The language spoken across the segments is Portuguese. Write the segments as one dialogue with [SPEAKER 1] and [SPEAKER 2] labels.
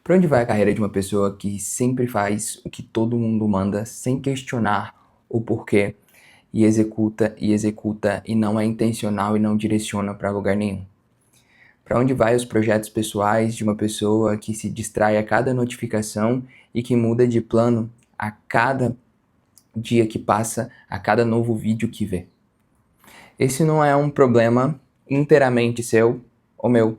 [SPEAKER 1] Para onde vai a carreira de uma pessoa que sempre faz o que todo mundo manda sem questionar o porquê e executa e não é intencional e não direciona para lugar nenhum? Para onde vai os projetos pessoais de uma pessoa que se distrai a cada notificação e que muda de plano a cada dia que passa, a cada novo vídeo que vê? Esse não é um problema inteiramente seu ou meu.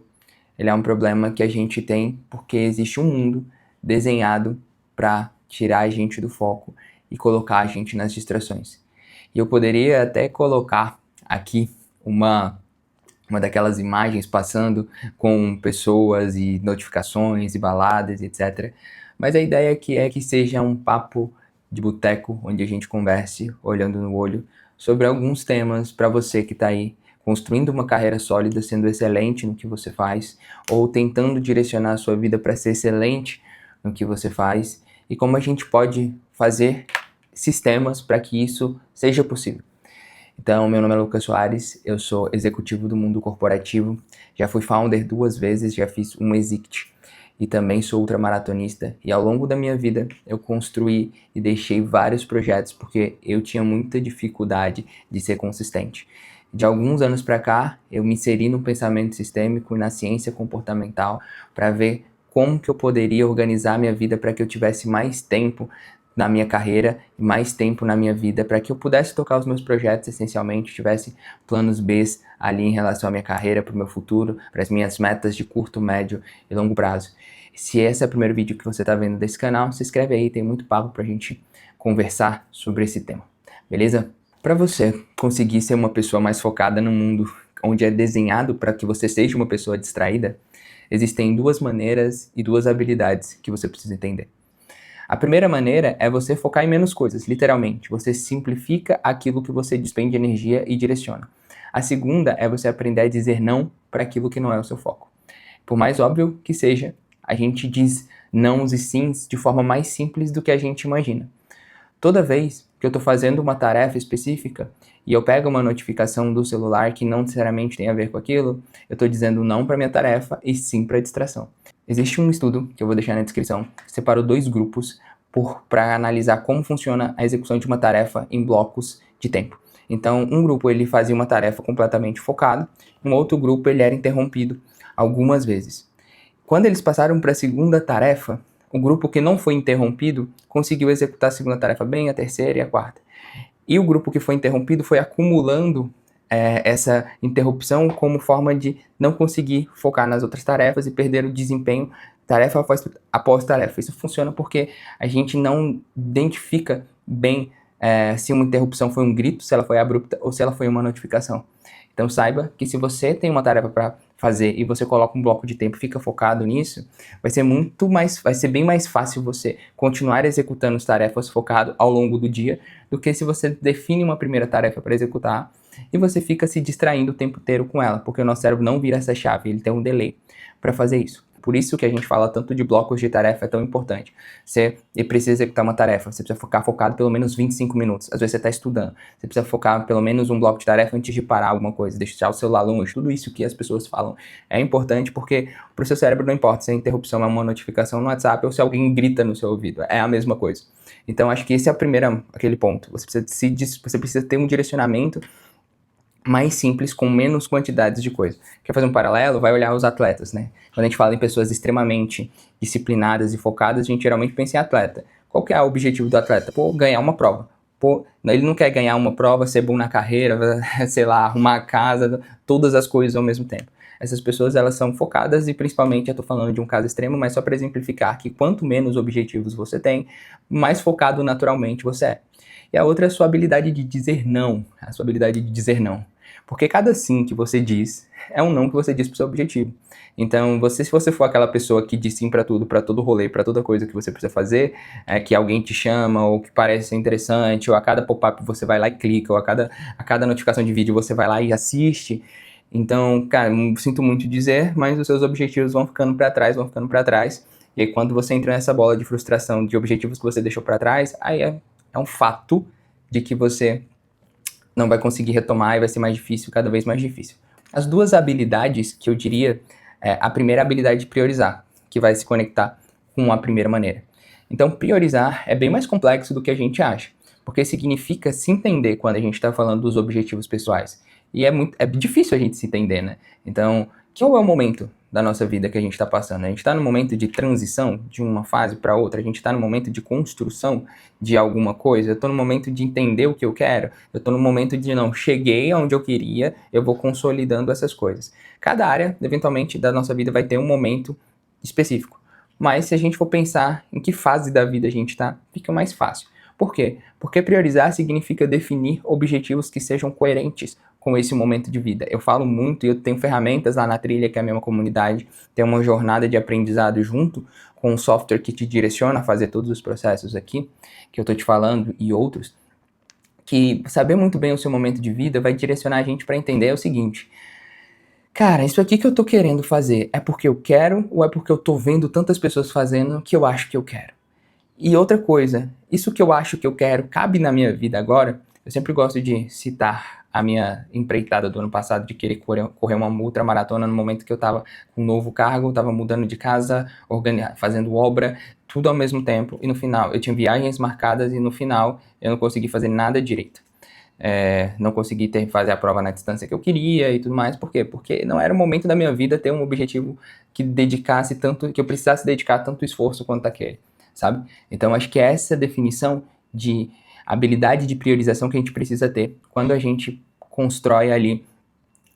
[SPEAKER 1] Ele é um problema que a gente tem porque existe um mundo desenhado para tirar a gente do foco e colocar a gente nas distrações. E eu poderia até colocar aqui uma daquelas imagens passando com pessoas e notificações e baladas, etc. Mas a ideia aqui é que seja um papo de boteco, onde a gente converse olhando no olho sobre alguns temas para você que está aí construindo uma carreira sólida, sendo excelente no que você faz, ou tentando direcionar a sua vida para ser excelente no que você faz, e como a gente pode fazer sistemas para que isso seja possível. Então, meu nome é Lucas Soares, eu sou executivo do mundo corporativo, já fui founder 2 vezes, já fiz um exit e também sou ultramaratonista. E ao longo da minha vida eu construí e deixei vários projetos porque eu tinha muita dificuldade de ser consistente. De alguns anos para cá, eu me inseri no pensamento sistêmico e na ciência comportamental para ver como que eu poderia organizar minha vida para que eu tivesse mais tempo na minha carreira e mais tempo na minha vida para que eu pudesse tocar os meus projetos essencialmente, tivesse planos B ali em relação à minha carreira, para o meu futuro, para as minhas metas de curto, médio e longo prazo. Se esse é o primeiro vídeo que você está vendo desse canal, se inscreve aí, tem muito papo para a gente conversar sobre esse tema, beleza? Para você conseguir ser uma pessoa mais focada no mundo onde é desenhado para que você seja uma pessoa distraída, existem duas maneiras e duas habilidades que você precisa entender. A primeira maneira é você focar em menos coisas, literalmente. Você simplifica aquilo que você despende energia e direciona. A segunda é você aprender a dizer não para aquilo que não é o seu foco. Por mais óbvio que seja, a gente diz nãos e sims de forma mais simples do que a gente imagina. Toda vez que eu estou fazendo uma tarefa específica e eu pego uma notificação do celular que não necessariamente tem a ver com aquilo, eu estou dizendo não para minha tarefa e sim para a distração. Existe um estudo, que eu vou deixar na descrição, que separou 2 grupos para analisar como funciona a execução de uma tarefa em blocos de tempo. Então, um grupo ele fazia uma tarefa completamente focado, um outro grupo ele era interrompido algumas vezes. Quando eles passaram para a segunda tarefa, o grupo que não foi interrompido conseguiu executar a segunda tarefa bem, a terceira e a quarta. E o grupo que foi interrompido foi acumulando essa interrupção como forma de não conseguir focar nas outras tarefas e perder o desempenho tarefa após tarefa. Isso funciona porque a gente não identifica bem se uma interrupção foi um grito, se ela foi abrupta ou se ela foi uma notificação. Então saiba que se você tem uma tarefa para fazer e você coloca um bloco de tempo e fica focado nisso, vai ser bem mais fácil você continuar executando as tarefas focado ao longo do dia do que se você define uma primeira tarefa para executar e você fica se distraindo o tempo inteiro com ela, porque o nosso cérebro não vira essa chave, ele tem um delay para fazer isso. Por isso que a gente fala tanto de blocos de tarefa, é tão importante. Você precisa executar uma tarefa, você precisa ficar focado pelo menos 25 minutos. Às vezes você está estudando, você precisa focar pelo menos um bloco de tarefa antes de parar alguma coisa, deixar o celular longe. Tudo isso que as pessoas falam é importante porque para o seu cérebro não importa se a interrupção é uma notificação no WhatsApp ou se alguém grita no seu ouvido, é a mesma coisa. Então acho que esse é aquele ponto. Você precisa ter um direcionamento mais simples, com menos quantidades de coisa. Quer fazer um paralelo? Vai olhar os atletas, né? Quando a gente fala em pessoas extremamente disciplinadas e focadas, a gente geralmente pensa em atleta. Qual que é o objetivo do atleta? Pô, ganhar uma prova. Pô, ele não quer ganhar uma prova, ser bom na carreira, sei lá, arrumar a casa, todas as coisas ao mesmo tempo. Essas pessoas, elas são focadas e principalmente, eu tô falando de um caso extremo, mas só para exemplificar que quanto menos objetivos você tem, mais focado naturalmente você é. E a outra é a sua habilidade de dizer não. A sua habilidade de dizer não. Porque cada sim que você diz é um não que você diz pro seu objetivo. Então, se você for aquela pessoa que diz sim pra tudo, pra todo rolê, pra toda coisa que você precisa fazer, que alguém te chama, ou que parece ser interessante, ou a cada pop-up você vai lá e clica, ou a cada notificação de vídeo você vai lá e assiste. Então, cara, sinto muito dizer, mas os seus objetivos vão ficando pra trás, vão ficando pra trás. E aí, quando você entra nessa bola de frustração de objetivos que você deixou pra trás, aí é um fato de que você não vai conseguir retomar e vai ser mais difícil, cada vez mais difícil. As duas habilidades que eu diria, a primeira habilidade de priorizar, que vai se conectar com a primeira maneira. Então, priorizar é bem mais complexo do que a gente acha, porque significa se entender quando a gente está falando dos objetivos pessoais. E é difícil a gente se entender, né? Então, qual é o momento da nossa vida que a gente está passando? A gente está no momento de transição de uma fase para outra? A gente está no momento de construção de alguma coisa? Eu estou no momento de entender o que eu quero? Eu estou no momento de, não, cheguei aonde eu queria, eu vou consolidando essas coisas. Cada área, eventualmente, da nossa vida vai ter um momento específico. Mas se a gente for pensar em que fase da vida a gente está, fica mais fácil. Por quê? Porque priorizar significa definir objetivos que sejam coerentes com esse momento de vida. Eu falo muito e eu tenho ferramentas lá na Trilha, que é a mesma comunidade, tem uma jornada de aprendizado junto com um software que te direciona a fazer todos os processos aqui, que eu tô te falando, e outros, que saber muito bem o seu momento de vida vai direcionar a gente para entender o seguinte: cara, isso aqui que eu tô querendo fazer é porque eu quero ou é porque eu tô vendo tantas pessoas fazendo que eu acho que eu quero? E outra coisa, isso que eu acho que eu quero cabe na minha vida agora? Eu sempre gosto de citar a minha empreitada do ano passado de querer correr uma ultramaratona no momento que eu tava com um novo cargo, tava mudando de casa, fazendo obra, tudo ao mesmo tempo, e no final eu tinha viagens marcadas e no final eu não consegui fazer nada direito. Não consegui fazer a prova na distância que eu queria e tudo mais. Por quê? Porque não era o momento da minha vida ter um objetivo que dedicasse tanto, que eu precisasse dedicar tanto esforço quanto aquele, sabe? Então acho que é essa definição de habilidade de priorização que a gente precisa ter quando a gente constrói ali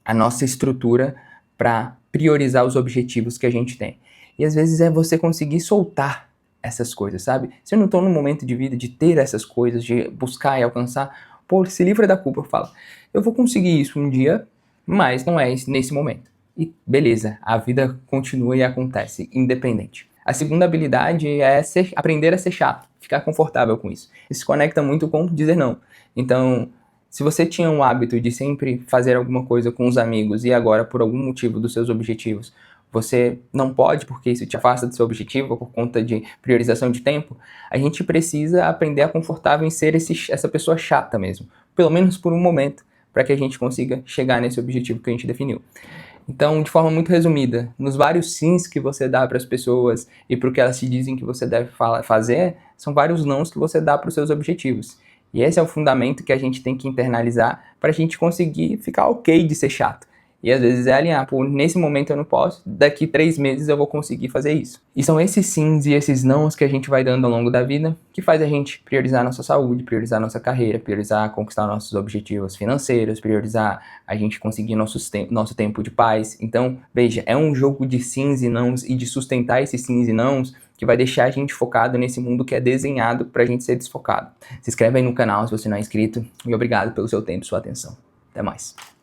[SPEAKER 1] a nossa estrutura para priorizar os objetivos que a gente tem. E às vezes é você conseguir soltar essas coisas, sabe? Se eu não estou no momento de vida de ter essas coisas, de buscar e alcançar, pô, se livra da culpa, fala. Eu vou conseguir isso um dia, mas não é nesse momento. E beleza, a vida continua e acontece, independente. A segunda habilidade é aprender a ser chato, ficar confortável com isso. Isso se conecta muito com dizer não. Então, se você tinha um hábito de sempre fazer alguma coisa com os amigos e agora, por algum motivo dos seus objetivos, você não pode porque isso te afasta do seu objetivo por conta de priorização de tempo, a gente precisa aprender a confortável em ser essa pessoa chata mesmo, pelo menos por um momento, para que a gente consiga chegar nesse objetivo que a gente definiu. Então, de forma muito resumida, nos vários sims que você dá para as pessoas e para o que elas te dizem que você deve fazer, são vários nãos que você dá para os seus objetivos. E esse é o fundamento que a gente tem que internalizar para a gente conseguir ficar ok de ser chato. E às vezes é alinhar, pô, nesse momento eu não posso, daqui 3 meses eu vou conseguir fazer isso. E são esses sims e esses nãos que a gente vai dando ao longo da vida que faz a gente priorizar nossa saúde, priorizar nossa carreira, priorizar conquistar nossos objetivos financeiros, priorizar a gente conseguir nosso tempo de paz. Então, veja, é um jogo de sims e nãos e de sustentar esses sims e nãos que vai deixar a gente focado nesse mundo que é desenhado pra gente ser desfocado. Se inscreve aí no canal se você não é inscrito e obrigado pelo seu tempo e sua atenção. Até mais.